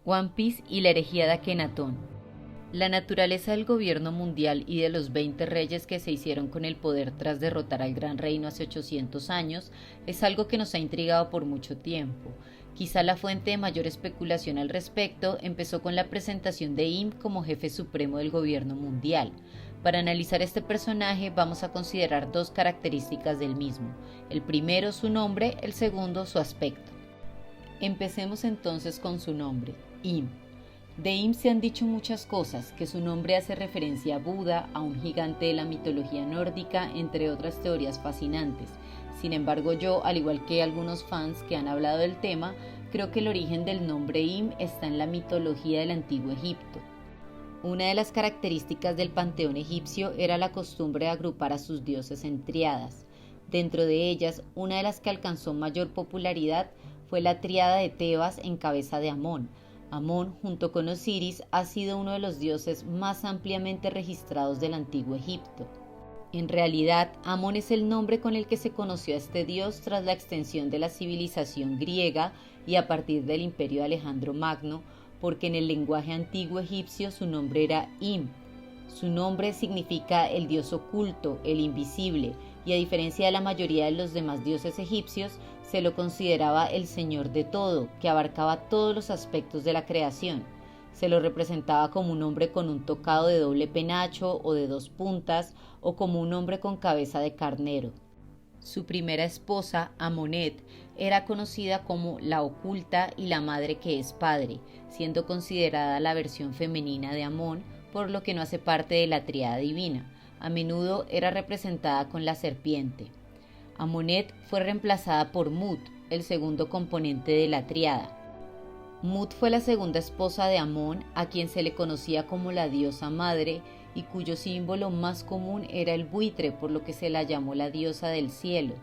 One Piece y la herejía de Akenatón. La naturaleza del gobierno mundial y de los 20 reyes que se hicieron con el poder tras derrotar al Gran Reino hace 800 años es algo que nos ha intrigado por mucho tiempo. Quizá la fuente de mayor especulación al respecto empezó con la presentación de Im como jefe supremo del gobierno mundial. Para analizar este personaje vamos a considerar dos características del mismo. El primero, su nombre; el segundo, su aspecto. Empecemos entonces con su nombre, Im. De Im se han dicho muchas cosas, que su nombre hace referencia a Buda, a un gigante de la mitología nórdica, entre otras teorías fascinantes. Sin embargo, yo, al igual que algunos fans que han hablado del tema, creo que el origen del nombre Im está en la mitología del antiguo Egipto. Una de las características del panteón egipcio era la costumbre de agrupar a sus dioses en tríadas. Dentro de ellas, una de las que alcanzó mayor popularidad fue la tríada de Tebas en cabeza de Amón. Amón, junto con Osiris, ha sido uno de los dioses más ampliamente registrados del antiguo Egipto. En realidad, Amón es el nombre con el que se conoció a este dios tras la extensión de la civilización griega y a partir del imperio de Alejandro Magno, porque en el lenguaje antiguo egipcio su nombre era Im. Su nombre significa el dios oculto, el invisible, y a diferencia de la mayoría de los demás dioses egipcios, se lo consideraba el señor de todo, que abarcaba todos los aspectos de la creación. Se lo representaba como un hombre con un tocado de doble penacho o de 2 puntas, o como un hombre con cabeza de carnero. Su primera esposa, Amonet, era conocida como la oculta y la madre que es padre, siendo considerada la versión femenina de Amón, por lo que no hace parte de la tríada divina. A menudo era representada con la serpiente. Amonet fue reemplazada por Mut, el segundo componente de la tríada. Mut fue la segunda esposa de Amón, a quien se le conocía como la diosa madre y cuyo símbolo más común era el buitre, por lo que se la llamó la diosa del cielo.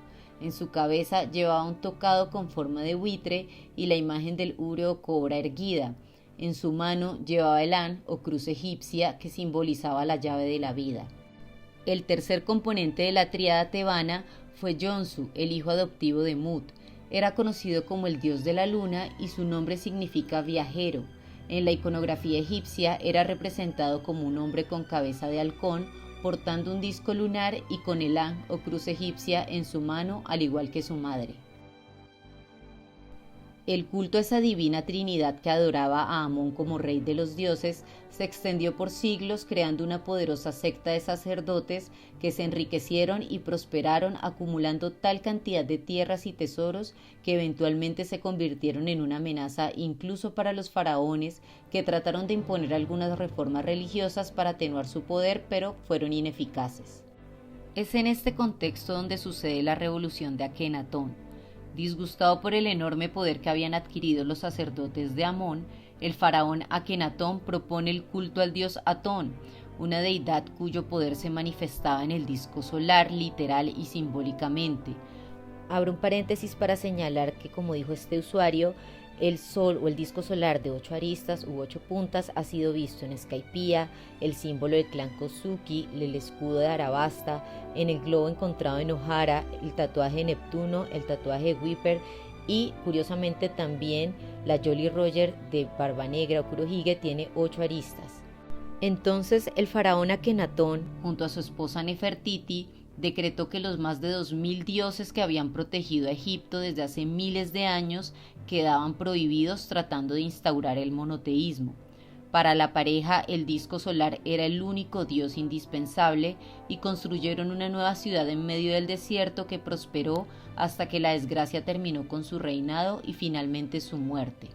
En su cabeza llevaba un tocado con forma de buitre y la imagen del ure o cobra erguida. En su mano llevaba el An o cruz egipcia, que simbolizaba la llave de la vida. El tercer componente de la tríada tebana fue Yonsu, el hijo adoptivo de Mut. Era conocido como el dios de la luna y su nombre significa viajero. En la iconografía egipcia era representado como un hombre con cabeza de halcón, portando un disco lunar y con el An o cruz egipcia en su mano, al igual que su madre. El culto a esa divina trinidad que adoraba a Amón como rey de los dioses se extendió por siglos, creando una poderosa secta de sacerdotes que se enriquecieron y prosperaron, acumulando tal cantidad de tierras y tesoros que eventualmente se convirtieron en una amenaza incluso para los faraones, que trataron de imponer algunas reformas religiosas para atenuar su poder, pero fueron ineficaces. Es en este contexto donde sucede la revolución de Akenatón. Disgustado por el enorme poder que habían adquirido los sacerdotes de Amón, el faraón Akenatón propone el culto al dios Atón, una deidad cuyo poder se manifestaba en el disco solar, literal y simbólicamente. Abro un paréntesis para señalar que, como dijo este usuario, el sol o el disco solar de 8 aristas u 8 puntas ha sido visto en Skypiea, el símbolo del clan Kozuki, el escudo de Arabasta, en el globo encontrado en Ohara, el tatuaje de Neptuno, el tatuaje de Viper y, curiosamente, también la Jolly Roger de Barba Negra o Kurohige tiene 8 aristas. Entonces el faraón Akenatón, junto a su esposa Nefertiti, decretó que los más de 2000 dioses que habían protegido a Egipto desde hace miles de años quedaban prohibidos, tratando de instaurar el monoteísmo. Para la pareja, el disco solar era el único dios indispensable y construyeron una nueva ciudad en medio del desierto que prosperó hasta que la desgracia terminó con su reinado y finalmente su muerte.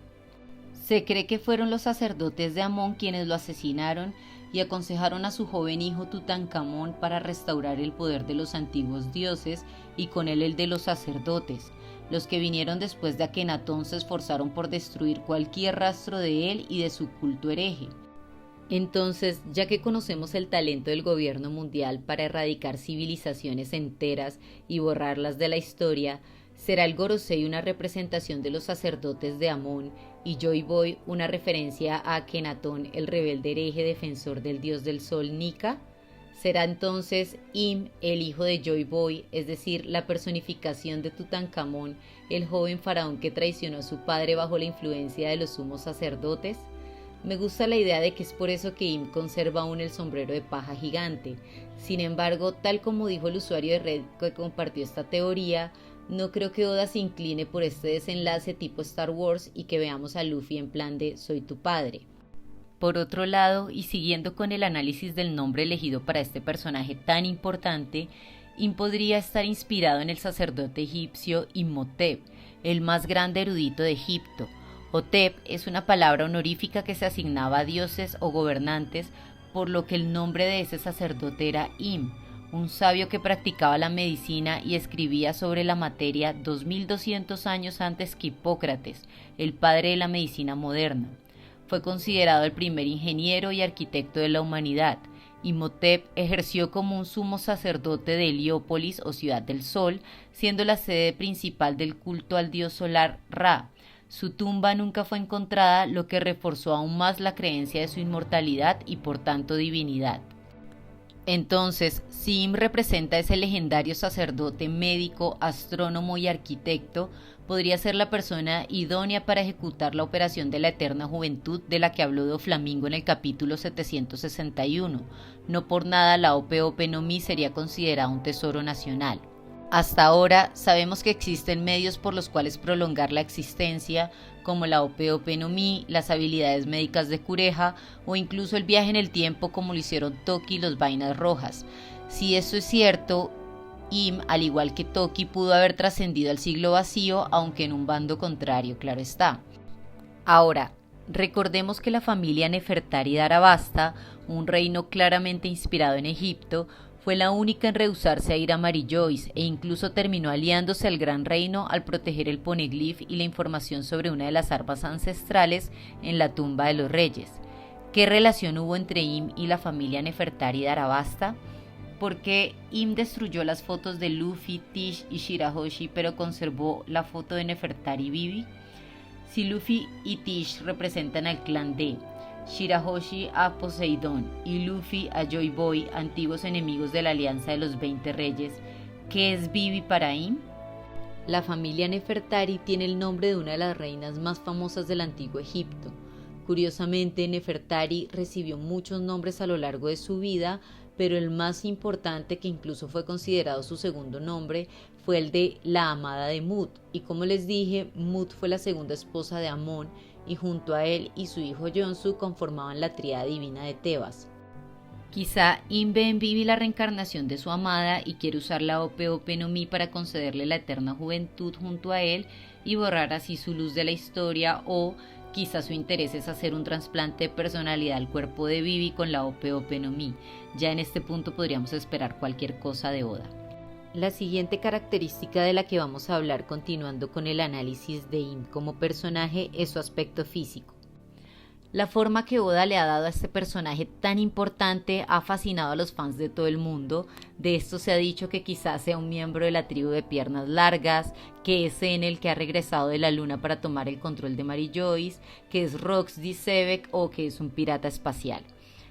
Se cree que fueron los sacerdotes de Amón quienes lo asesinaron y aconsejaron a su joven hijo Tutankamón para restaurar el poder de los antiguos dioses y con él el de los sacerdotes. Los que vinieron después de Akenatón se esforzaron por destruir cualquier rastro de él y de su culto hereje. Entonces, ya que conocemos el talento del gobierno mundial para erradicar civilizaciones enteras y borrarlas de la historia, ¿será el Gorosei una representación de los sacerdotes de Amón y Joy Boy una referencia a Akenatón, el rebelde hereje defensor del dios del sol Nika? Será entonces Im el hijo de Joy Boy, es decir, la personificación de Tutankamón, el joven faraón que traicionó a su padre bajo la influencia de los sumos sacerdotes. Me gusta la idea de que es por eso que Im conserva aún el sombrero de paja gigante. Sin embargo, tal como dijo el usuario de Reddit que compartió esta teoría, no creo que Oda se incline por este desenlace tipo Star Wars y que veamos a Luffy en plan de soy tu padre. Por otro lado, y siguiendo con el análisis del nombre elegido para este personaje tan importante, Im podría estar inspirado en el sacerdote egipcio Imhotep, el más grande erudito de Egipto. Hotep es una palabra honorífica que se asignaba a dioses o gobernantes, por lo que el nombre de ese sacerdote era Im, un sabio que practicaba la medicina y escribía sobre la materia 2200 años antes que Hipócrates, el padre de la medicina moderna. Fue considerado el primer ingeniero y arquitecto de la humanidad. Imhotep ejerció como un sumo sacerdote de Heliópolis o Ciudad del Sol, siendo la sede principal del culto al dios solar Ra. Su tumba nunca fue encontrada, lo que reforzó aún más la creencia de su inmortalidad y por tanto divinidad. Entonces, si Im representa a ese legendario sacerdote, médico, astrónomo y arquitecto, podría ser la persona idónea para ejecutar la operación de la eterna juventud de la que habló Doflamingo en el capítulo 761. No por nada la Ope no Mi sería considerada un tesoro nacional. Hasta ahora sabemos que existen medios por los cuales prolongar la existencia, como la Ope no Mi, las habilidades médicas de Cureja o incluso el viaje en el tiempo como lo hicieron Toki y los Vainas Rojas. Si eso es cierto, Im, al igual que Toki, pudo haber trascendido al siglo vacío, aunque en un bando contrario, claro está. Ahora, recordemos que la familia Nefertari de Arabasta, un reino claramente inspirado en Egipto, fue la única en rehusarse a ir a Mary Joyce e incluso terminó aliándose al Gran Reino al proteger el poneglyph y la información sobre una de las armas ancestrales en la tumba de los reyes. ¿Qué relación hubo entre Im y la familia Nefertari de Arabasta? ¿Por qué Im destruyó las fotos de Luffy, Tish y Shirahoshi pero conservó la foto de Nefertari Vivi? Si Luffy y Tish representan al clan D, Shirahoshi a Poseidón y Luffy a Joy Boy, antiguos enemigos de la Alianza de los 20 Reyes, ¿qué es Vivi para Im? La familia Nefertari tiene el nombre de una de las reinas más famosas del antiguo Egipto. Curiosamente, Nefertari recibió muchos nombres a lo largo de su vida, pero el más importante, que incluso fue considerado su segundo nombre, fue el de la amada de Mut. Y como les dije, Mut fue la segunda esposa de Amón, y junto a él y su hijo Yonsu conformaban la tríada divina de Tebas. Quizá Im ve en Vivi la reencarnación de su amada y quiere usar la Ope no Mi para concederle la eterna juventud junto a él y borrar así su luz de la historia, o quizá su interés es hacer un trasplante de personalidad al cuerpo de Vivi con la Ope no Mi. Ya en este punto podríamos esperar cualquier cosa de Oda. La siguiente característica de la que vamos a hablar continuando con el análisis de Im como personaje es su aspecto físico. La forma que Oda le ha dado a este personaje tan importante ha fascinado a los fans de todo el mundo. De esto se ha dicho que quizás sea un miembro de la tribu de piernas largas, que es Enel que ha regresado de la luna para tomar el control de Mary Joyce, que es Rox D'Isebek o que es un pirata espacial.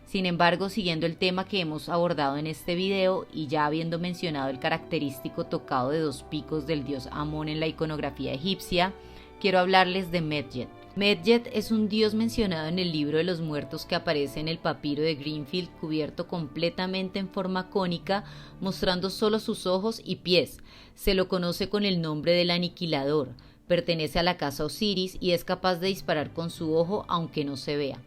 Sin embargo, siguiendo el tema que hemos abordado en este video y ya habiendo mencionado el característico tocado de dos picos del dios Amón en la iconografía egipcia, quiero hablarles de Medjet. Medjet es un dios mencionado en el libro de los muertos que aparece en el papiro de Greenfield, cubierto completamente en forma cónica, mostrando solo sus ojos y pies. Se lo conoce con el nombre del Aniquilador, pertenece a la casa Osiris y es capaz de disparar con su ojo aunque no se vea.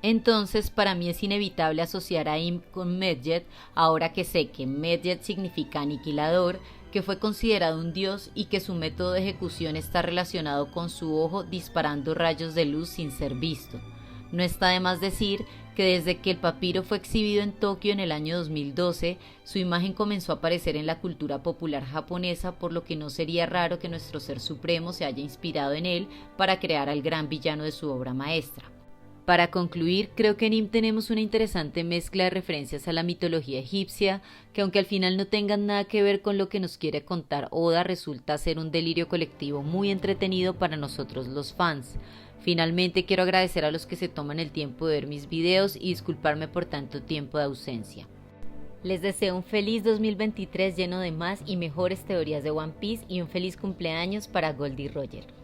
Entonces, para mí es inevitable asociar a Im con Medjet, ahora que sé que Medjet significa aniquilador, que fue considerado un dios y que su método de ejecución está relacionado con su ojo disparando rayos de luz sin ser visto. No está de más decir que desde que el papiro fue exhibido en Tokio en el año 2012, su imagen comenzó a aparecer en la cultura popular japonesa, por lo que no sería raro que nuestro Ser Supremo se haya inspirado en él para crear al gran villano de su obra maestra. Para concluir, creo que en Im tenemos una interesante mezcla de referencias a la mitología egipcia, que aunque al final no tengan nada que ver con lo que nos quiere contar Oda, resulta ser un delirio colectivo muy entretenido para nosotros los fans. Finalmente quiero agradecer a los que se toman el tiempo de ver mis videos y disculparme por tanto tiempo de ausencia. Les deseo un feliz 2023 lleno de más y mejores teorías de One Piece y un feliz cumpleaños para Goldie Roger.